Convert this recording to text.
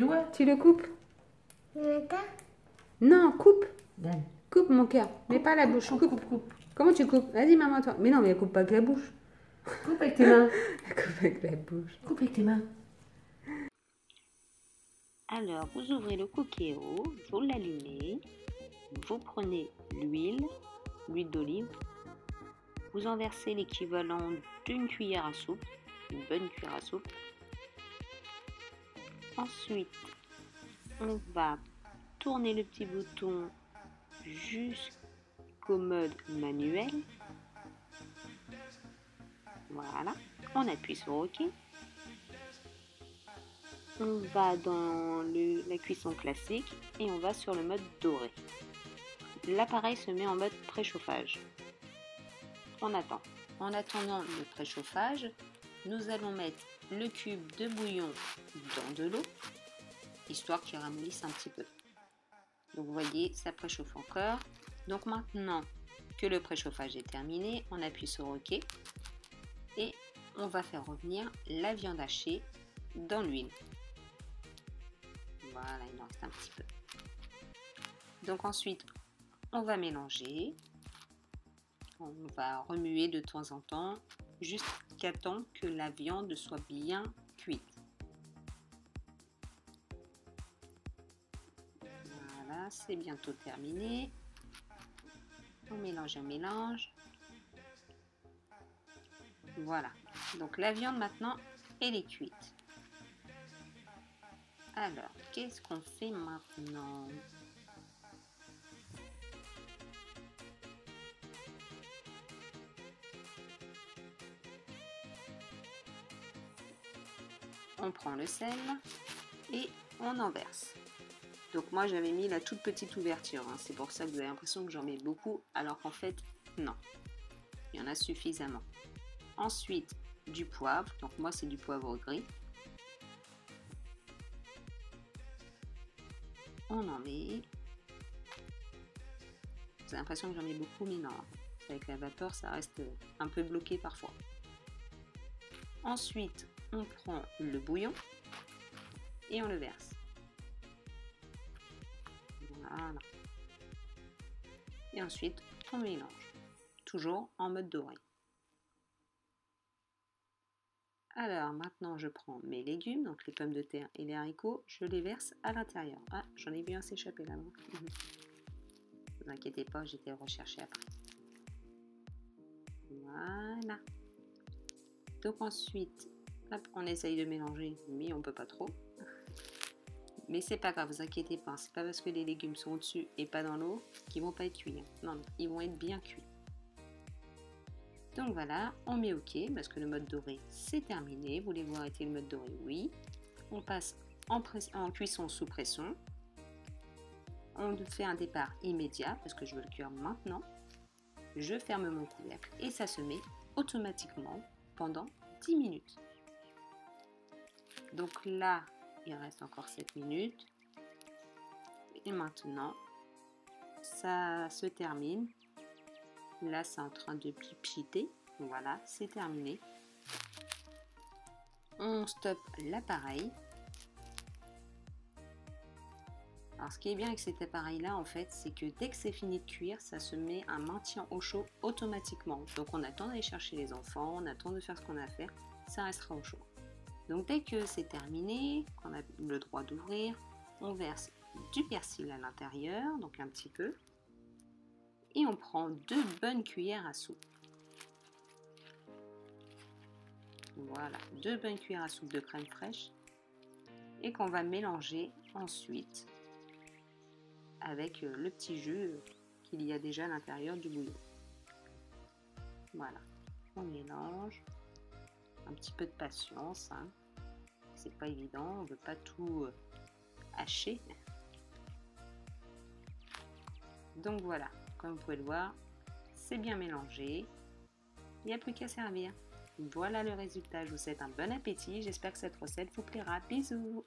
doigt. Tu le coupes? Non, coupe. Donne. Coupe mon cœur. Mais pas la bouche. Coupe. Coupe. Comment tu coupes? Vas-y, maman, toi. Mais non, mais elle coupe pas avec la bouche. Coupe avec tes mains. Elle coupe avec la bouche. Coupe avec tes mains. Alors, vous ouvrez le cookéo, vous l'allumez, vous prenez l'huile d'olive, vous en versez l'équivalent d'une cuillère à soupe, une bonne cuillère à soupe. Ensuite, on va tourner le petit bouton jusqu'au mode manuel. Voilà, on appuie sur OK. On va dans la cuisson classique et on va sur le mode doré. L'appareil se met en mode préchauffage. On attend. En attendant le préchauffage, nous allons mettre le cube de bouillon dans de l'eau, histoire qu'il ramollisse un petit peu. Donc vous voyez, ça préchauffe encore. Donc maintenant que le préchauffage est terminé, on appuie sur OK et on va faire revenir la viande hachée dans l'huile. Voilà, il en reste un petit peu. Donc ensuite, on va mélanger. On va remuer de temps en temps jusqu'à temps que la viande soit bien cuite. Voilà, c'est bientôt terminé. On mélange, on mélange. Voilà. Donc la viande maintenant, elle est cuite. Alors, qu'est-ce qu'on fait maintenant? On prend le sel et on en verse. Donc moi j'avais mis la toute petite ouverture, hein. C'est pour ça que vous avez l'impression que j'en mets beaucoup, alors qu'en fait non, il y en a suffisamment. Ensuite du poivre, donc moi c'est du poivre gris. On en met. Vous avez l'impression que j'en mets beaucoup, mais non. Avec la vapeur, ça reste un peu bloqué parfois. Ensuite, on prend le bouillon et on le verse. Voilà. Et ensuite, on mélange. Toujours en mode doré. Alors maintenant je prends mes légumes, donc les pommes de terre et les haricots, je les verse à l'intérieur. Ah, j'en ai vu un s'échapper là. Ne vous inquiétez pas, j'étais recherché après. Voilà. Donc ensuite, hop, on essaye de mélanger, mais on peut pas trop. Mais c'est pas grave, vous inquiétez pas, c'est pas parce que les légumes sont au-dessus et pas dans l'eau qu'ils vont pas être cuits. Non, non, ils vont être bien cuits. Donc voilà, on met OK parce que le mode doré c'est terminé. Voulez-vous arrêter le mode doré? Oui. On passe en cuisson sous pression. On fait un départ immédiat parce que je veux le cuire maintenant. Je ferme mon couvercle et ça se met automatiquement pendant 10 minutes. Donc là, il reste encore 7 minutes. Et maintenant, ça se termine. Là, c'est en train de pipiter. Voilà, c'est terminé. On stoppe l'appareil. Alors, ce qui est bien avec cet appareil-là, en fait, c'est que dès que c'est fini de cuire, ça se met un maintien au chaud automatiquement. Donc, on attend d'aller chercher les enfants, on attend de faire ce qu'on a à faire, ça restera au chaud. Donc, dès que c'est terminé, qu'on a le droit d'ouvrir, on verse du persil à l'intérieur, donc un petit peu. Et on prend 2 bonnes cuillères à soupe. Voilà, 2 bonnes cuillères à soupe de crème fraîche. Et qu'on va mélanger ensuite avec le petit jus qu'il y a déjà à l'intérieur du bouillon. Voilà, on mélange. Un petit peu de patience, hein. C'est pas évident, on ne veut pas tout hacher. Donc voilà. Comme vous pouvez le voir, c'est bien mélangé. Il n'y a plus qu'à servir. Voilà le résultat. Je vous souhaite un bon appétit. J'espère que cette recette vous plaira. Bisous!